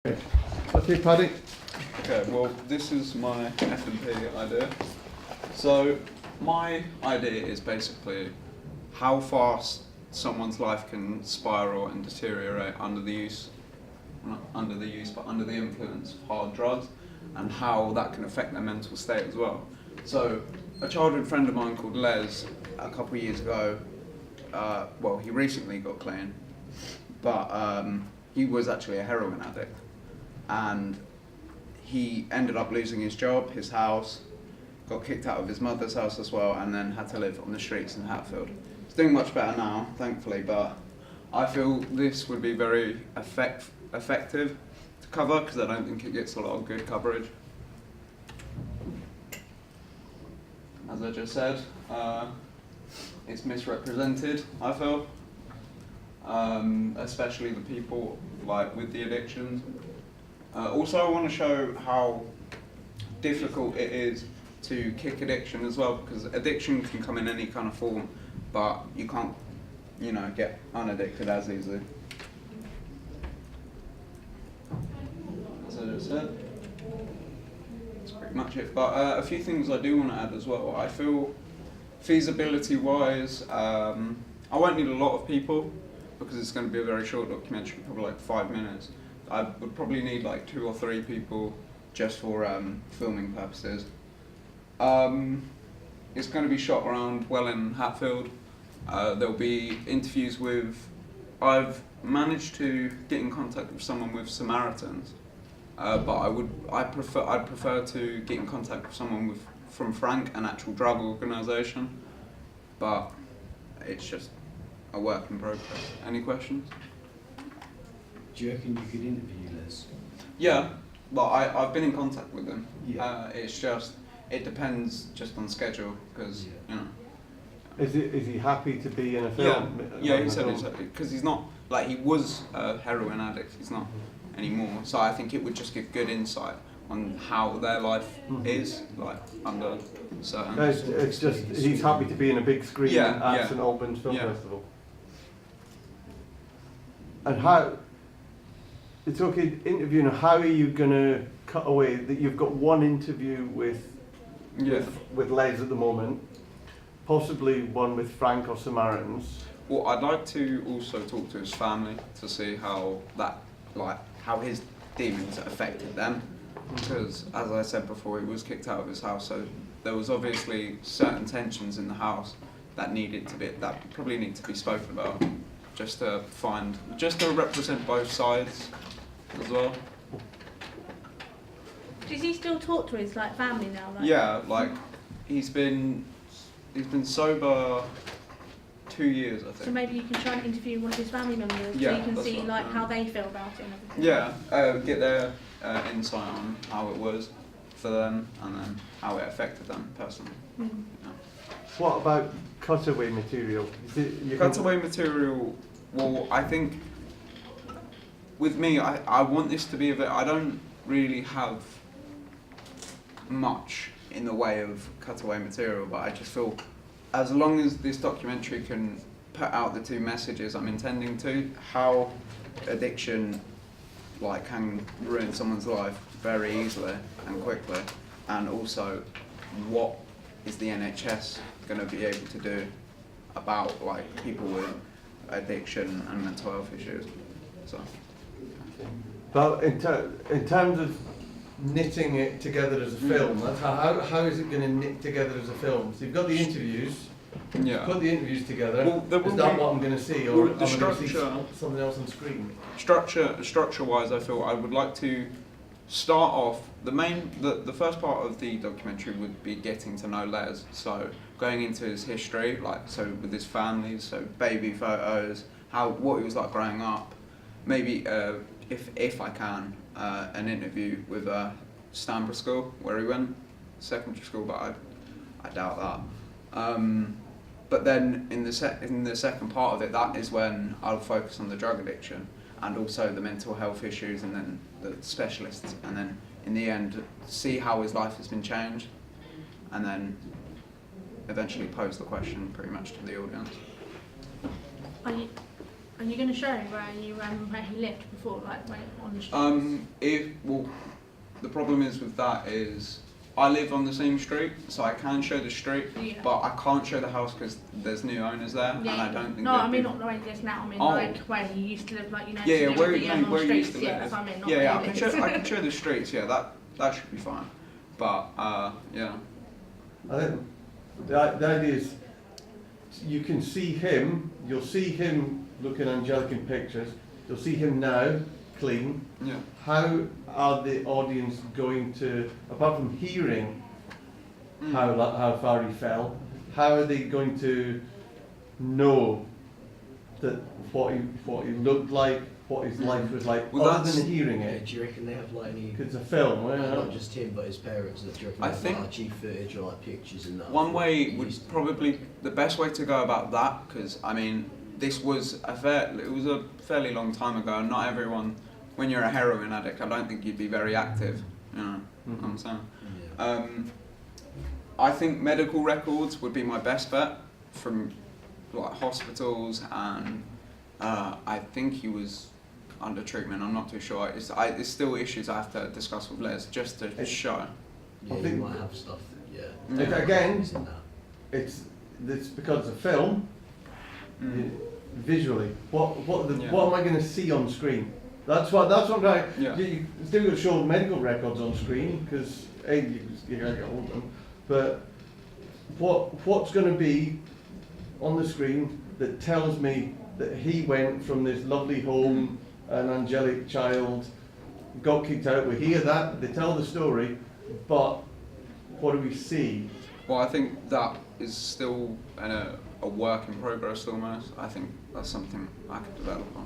Okay, Paddy. Okay, well, this is my FMP idea. So, my idea is basically how fast someone's life can spiral and deteriorate under the influence of hard drugs, and how that can affect their mental state as well. So, a childhood friend of mine called Les, a couple of years ago, he recently got clean, but he was actually a heroin addict. And he ended up losing his job, his house, got kicked out of his mother's house as well, and then had to live on the streets in Hatfield. He's doing much better now, thankfully, but I feel this would be very effective to cover, because I don't think it gets a lot of good coverage. As I just said, it's misrepresented, I feel, especially the people with the addictions. Also, I want to show how difficult it is to kick addiction as well, because addiction can come in any kind of form, but you can't, get unaddicted as easily. As I just said, that's pretty much it. But a few things I do want to add as well. I feel feasibility-wise, I won't need a lot of people, because it's going to be a very short documentary, probably like 5 minutes. I would probably need like 2 or 3 people just for filming purposes. It's going to be shot around in Hatfield. There'll be interviews with. I've managed to get in contact with someone with Samaritans, but I'd prefer to get in contact with someone from Frank, an actual drug organisation. But it's just a work in progress. Any questions? Do you reckon you could interview Les? Yeah, but I've been in contact with him. Yeah. It depends just on schedule, because Is he happy to be in a film? Yeah, he said because he's not he was a heroin addict. He's not anymore. So I think it would just give good insight on how their life is under certain. No, it's just he's happy to be in a big screen at St Albans Film Festival. And how? It's okay interviewing. How are you going to cut away that you've got one interview with Les at the moment, possibly one with Frank or Samaritans? Well, I'd like to also talk to his family to see how how his demons affected them, because as I said before, he was kicked out of his house, so there was obviously certain tensions in the house that probably need to be spoken about, just to represent both sides as well. Does he still talk to his family now? Yeah, he's been sober 2 years, I think. So maybe you can try and interview one of his family members, so you can see how they feel about it and everything. Yeah, get their insight on how it was for them, and then how it affected them personally. Mm. Yeah. What about cutaway material? Cutaway material. Well, I think with me, I want this to be I don't really have much in the way of cutaway material, but I just feel as long as this documentary can put out the 2 messages I'm intending to, how addiction can ruin someone's life very easily and quickly, and also what is the NHS going to be able to do about people with addiction and mental health issues. So. But in terms of knitting it together as a film, how is it going to knit together as a film? So you've got the interviews. Yeah. Put the interviews together. Well, is that what I'm going to see, or the am I going to see structure, something else on screen? Structure-wise, I feel I would like to start off. The first part of the documentary would be getting to know Les. So going into his history, with his family, so baby photos, what he was like growing up. Maybe if I can, an interview with Stanborough School where he went, secondary school, but I doubt that. But then in the second part of it, that is when I'll focus on the drug addiction and also the mental health issues, and then the specialists, and then in the end see how his life has been changed, and then eventually pose the question pretty much to the audience. Are you going to show where he lived before, like on the streets? The problem is with that is I live on the same street, so I can show the street, but I can't show the house because there's new owners there, and I don't think. No, I mean not the way it is now. I mean like where he used to live, like where he used to live. That's what I mean, not I can show the streets. Yeah, that should be fine. But yeah. I think the idea is you can see him. You'll see him looking angelic in pictures. You'll see him now clean. Yeah. How are the audience going to, apart from hearing how far he fell, how are they going to know that what he looked like, what his life was like, other than hearing it? Do you reckon they have like any? 'Cause it's a film, not just him, but his parents. Do you reckon they have archive footage or like pictures and that? One way would probably the best way to go about that, because I mean this was it was a fairly long time ago, and not everyone. When you're a heroin addict, I don't think you'd be very active. You know what I'm saying? Yeah. I think medical records would be my best bet from like hospitals, and I think he was under treatment. I'm not too sure. It's still issues I have to discuss with Les just to show. Yeah, I think you might have stuff. Yeah. Again, it's because it's a film. Visually, what am I going to see on screen? That's what I'm trying. Yeah. You still got to show medical records on screen because you got to get hold of them. But what's going to be on the screen that tells me that he went from this lovely home, an angelic child, got kicked out? We hear that, they tell the story, but what do we see? Well, I think that is still a work in progress almost. I think that's something I could develop on.